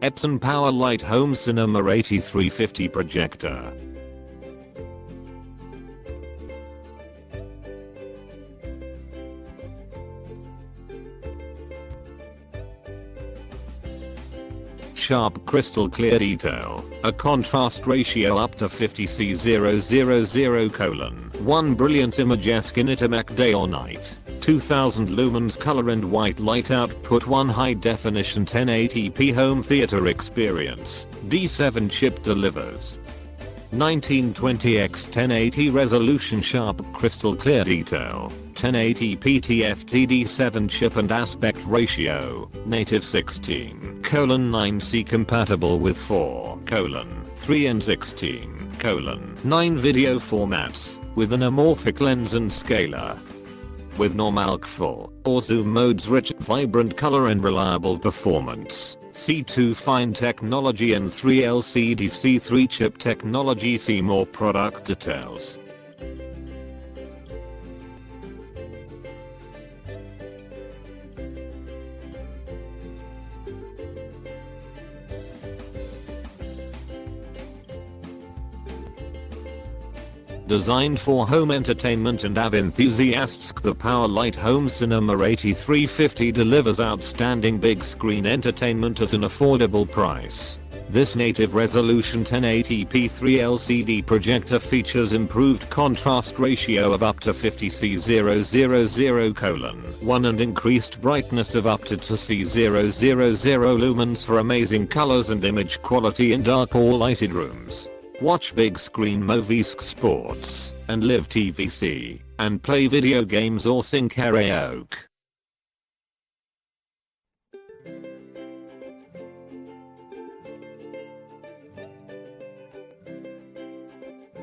Epson PowerLite Home Cinema 8350 Projector. Sharp crystal clear detail, a contrast ratio up to 50C000: 1 brilliant imagesc anytimec day or night, 2000 lumens color and white light output, 1 high definition 1080p home theater experience, D7 chip delivers. 1920x 1080 resolution sharp crystal clear detail, 1080p TFT D7 chip and aspect ratio, native 16:9C compatible with 4:3 and 16:9 video formats, with an anamorphic lens and scaler. With Normalc full or Zoom Modes Richc vibrant color and reliable performance. C2 fine technology and 3 LCD C3 chip technology. See more product details. Designed for home entertainment and AV enthusiasts, the PowerLite Home Cinema 8350 delivers outstanding big screen entertainment at an affordable price. This native resolution 1080p 3 LCD projector features improved contrast ratio of up to 50C000:1 and increased brightness of up to 2C000 lumens for amazing colors and image quality in dark or lighted rooms. Watch big screen movies, sports, and live TVC, and play video games or sing karaoke.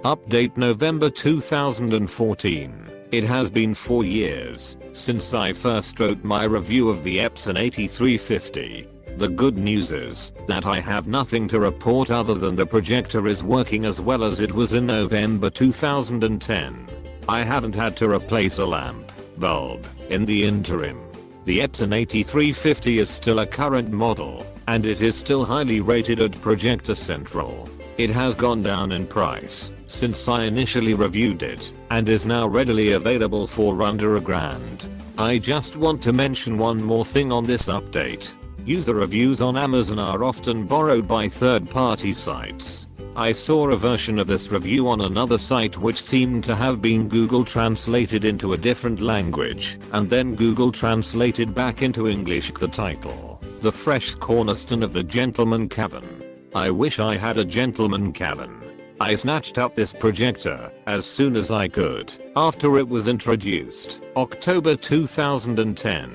Update November 2014. It has been 4 years since I first wrote my review of the Epson 8350. The good news is that I have nothing to report other than the projector is working as well as it was in November 2010. I haven't had to replace a lamp bulb in the interim. The Epson 8350 is still a current model, and it is still highly rated at Projector Central. It has gone down in price since I initially reviewed it, and is now readily available for under $1,000. I just want to mention one more thing on this update. User reviews on Amazon are often borrowed by third-party sites. I saw a version of this review on another site which seemed to have been Google translated into a different language, and then Google translated back into English the title, "The Fresh Cornerstone of the Gentleman Cavern." I wish I had a gentleman cavern. I snatched up this projector as soon as I could after it was introduced, October 2010.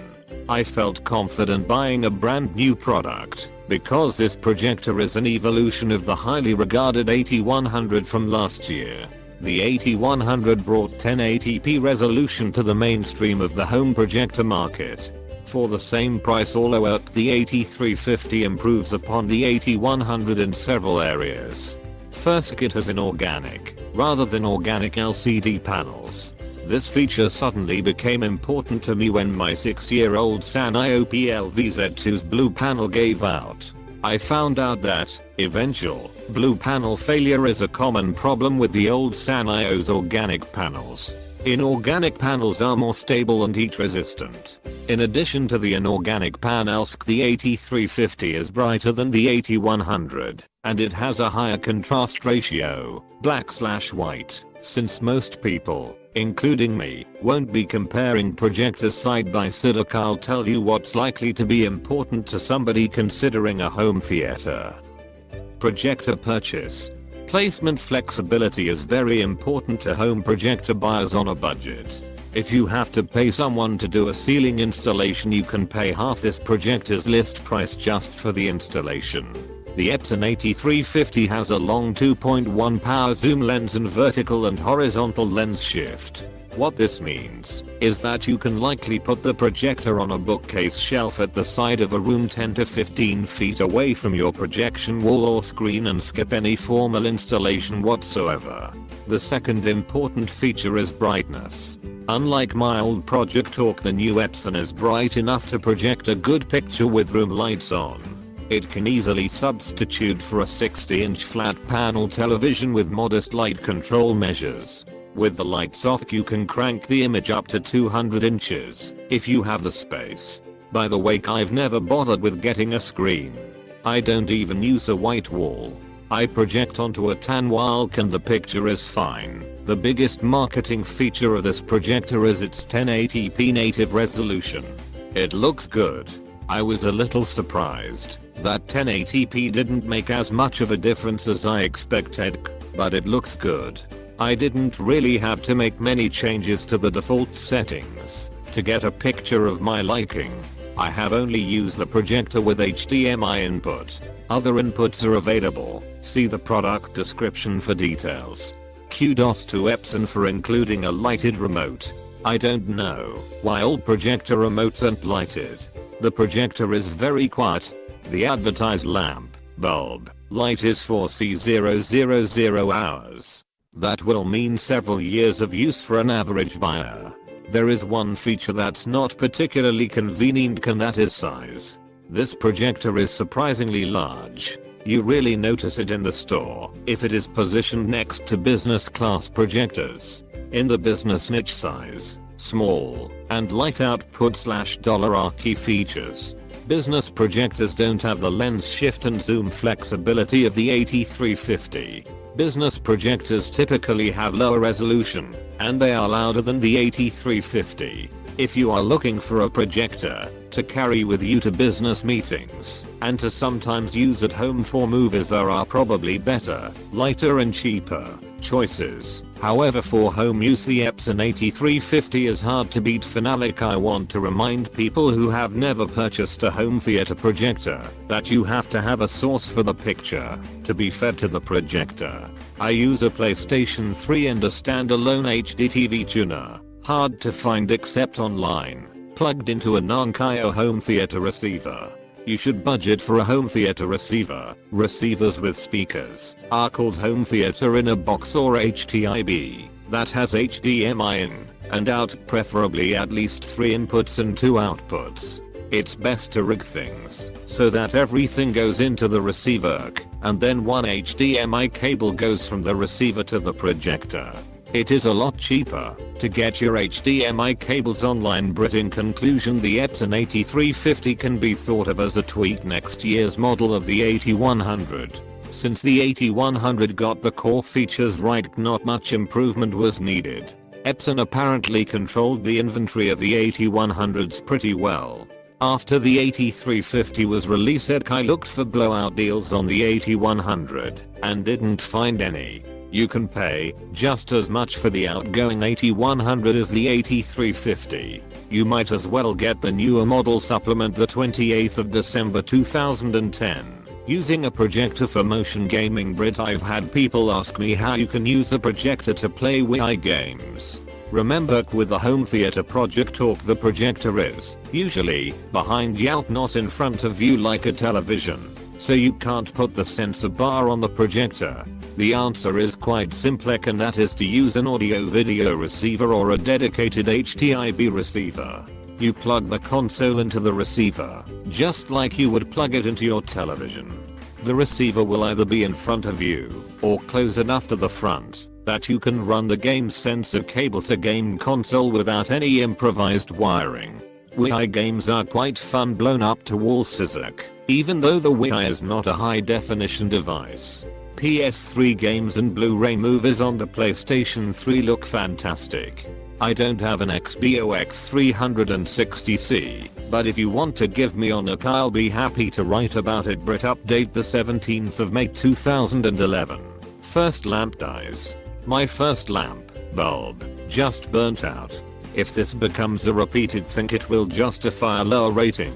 I felt confident buying a brand new product because this projector is an evolution of the highly regarded 8100 from last year. The 8100 brought 1080p resolution to the mainstream of the home projector market. For the same price or lower, the 8350 improves upon the 8100 in several areas. First, it has inorganic rather than organic LCD panels. This feature suddenly became important to me when my 6-year-old Sanyo PLVZ2's blue panel gave out. I found out that eventual blue panel failure is a common problem with the old Sanyo's organic panels. Inorganic panels are more stable and heat resistant. In addition to the inorganic panels, the 8350 is brighter than the 8100, and it has a higher contrast ratio, black/white, since most people, including me, won't be comparing projectors side by side. I'll tell you what's likely to be important to somebody considering a home theater. Projector purchase. Placement flexibility is very important to home projector buyers on a budget. If you have to pay someone to do a ceiling installation, you can pay half this projector's list price just for the installation. The Epson 8350 has a long 2.1 power zoom lens and vertical and horizontal lens shift. What this means is that you can likely put the projector on a bookcase shelf at the side of a room 10 to 15 feet away from your projection wall or screen and skip any formal installation whatsoever. The second important feature is brightness. Unlike my old Projector, the new Epson is bright enough to project a good picture with room lights on. It can easily substitute for a 60-inch flat panel television with modest light control measures. With the lights off you can crank the image up to 200 inches if you have the space. By the way, I've never bothered with getting a screen. I don't even use a white wall. I project onto a tan wall and the picture is fine. The biggest marketing feature of this projector is its 1080p native resolution. It looks good. I was a little surprised that 1080p didn't make as much of a difference as I expected, but it looks good. I didn't really have to make many changes to the default settings to get a picture of my liking. I have only used the projector with HDMI input. Other inputs are available. See the product description for details. Kudos to Epson for including a lighted remote. I don't know why all projector remotes aren't lighted. The projector is very quiet. The advertised lamp, bulb, light is 4C000 hours. That will mean several years of use for an average buyer. There is one feature that's not particularly convenient, and that is size. This projector is surprisingly large. You really notice it in the store if it is positioned next to business class projectors. In the business niche, size, small, and light output / $ are key features. Business projectors don't have the lens shift and zoom flexibility of the 8350. Business projectors typically have lower resolution, and they are louder than the 8350. If you are looking for a projector to carry with you to business meetings and to sometimes use at home for movies, there are probably better, lighter and cheaper choices. However, for home use the Epson 8350 is hard to beat. Finally, I want to remind people who have never purchased a home theater projector that you have to have a source for the picture to be fed to the projector. I use a PlayStation 3 and a standalone HD TV tuner. Hard to find except online. Plugged into a non-Kyo home theater receiver. You should budget for a home theater receiver. Receivers with speakers are called home theater in a box or HTIB that has HDMI in and out, preferably at least 3 inputs and 2 outputs. It's best to rig things so that everything goes into the receiver and then one HDMI cable goes from the receiver to the projector. It is a lot cheaper to get your HDMI cables online. But in conclusion, the Epson 8350 can be thought of as a tweak next year's model of the 8100. Since the 8100 got the core features right, not much improvement was needed. Epson apparently controlled the inventory of the 8100s pretty well. After the 8350 was released, I looked for blowout deals on the 8100 and didn't find any. You can pay just as much for the outgoing 8100 as the 8350. You might as well get the newer model supplement the 28th of December 2010. Using a projector for motion gaming. I've had people ask me how you can use a projector to play Wii games. Remember, with the home theater Projector, the projector is usually behind you, not in front of you like a television. So you can't put the sensor bar on the projector. The answer is quite simple, and that is to use an audio video receiver or a dedicated HTIB receiver. You plug the console into the receiver, just like you would plug it into your television. The receiver will either be in front of you or close enough to the front that you can run the game sensor cable to game console without any improvised wiring. Wii games are quite fun blown up to wall sizzle, even though the Wii is not a high definition device. PS3 games and Blu-ray movies on the PlayStation 3 look fantastic. I don't have an XBOX 360C, but if you want to give me on it, I'll be happy to write about it. Update the 17th of May 2011. First lamp dies. My first lamp bulb just burnt out. If this becomes a repeated thing, it will justify a lower rating.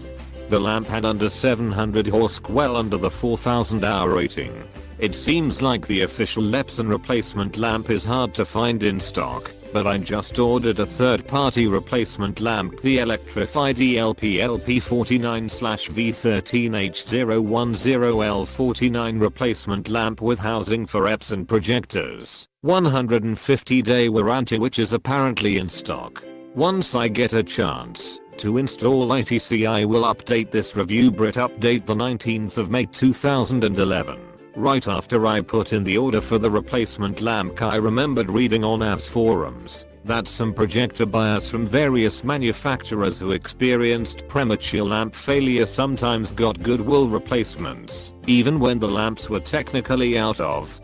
The lamp had under 700 horse, well under the 4000 hour rating. It seems like the official Epson replacement lamp is hard to find in stock, but I just ordered a third-party replacement lamp, the Electrified ELP-LP49/V13H010L49 replacement lamp with housing for Epson projectors. 150-day warranty, which is apparently in stock. Once I get a chance, To install ITC I will update this review Brit update the 19th of May 2011. Right after I put in the order for the replacement lamp I remembered reading on apps forums that some projector buyers from various manufacturers who experienced premature lamp failure sometimes got goodwill replacements, even when the lamps were technically out of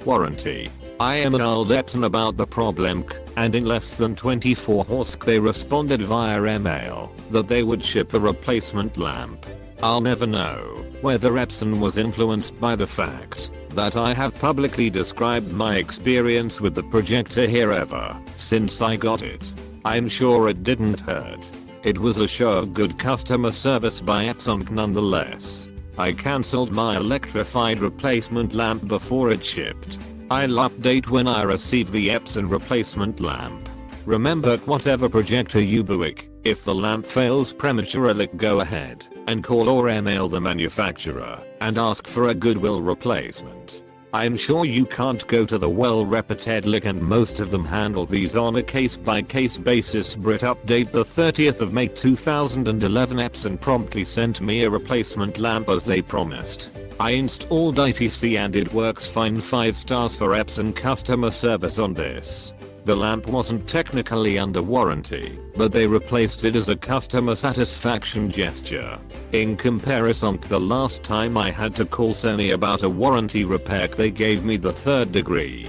warranty. I emailed Epson about the problem and in less than 24 hours they responded via email that they would ship a replacement lamp. I'll never know whether Epson was influenced by the fact that I have publicly described my experience with the projector here ever since I got it. I'm sure it didn't hurt. It was a show of good customer service by Epson nonetheless. I cancelled my electrified replacement lamp before it shipped. I'll update when I receive the Epson replacement lamp. Remember, whatever projector you buy, if the lamp fails prematurely, go ahead and call or email the manufacturer and ask for a goodwill replacement. I'm sure you can't go to the well-reputed lick and most of them handle these on a case-by-case basis. Brit update the 30th of May 2011. Epson promptly sent me a replacement lamp as they promised. I installed ITC and it works fine. 5 stars for Epson customer service on this. The lamp wasn't technically under warranty, but they replaced it as a customer satisfaction gesture. In comparison, the last time I had to call Sony about a warranty repair they gave me the 3rd degree.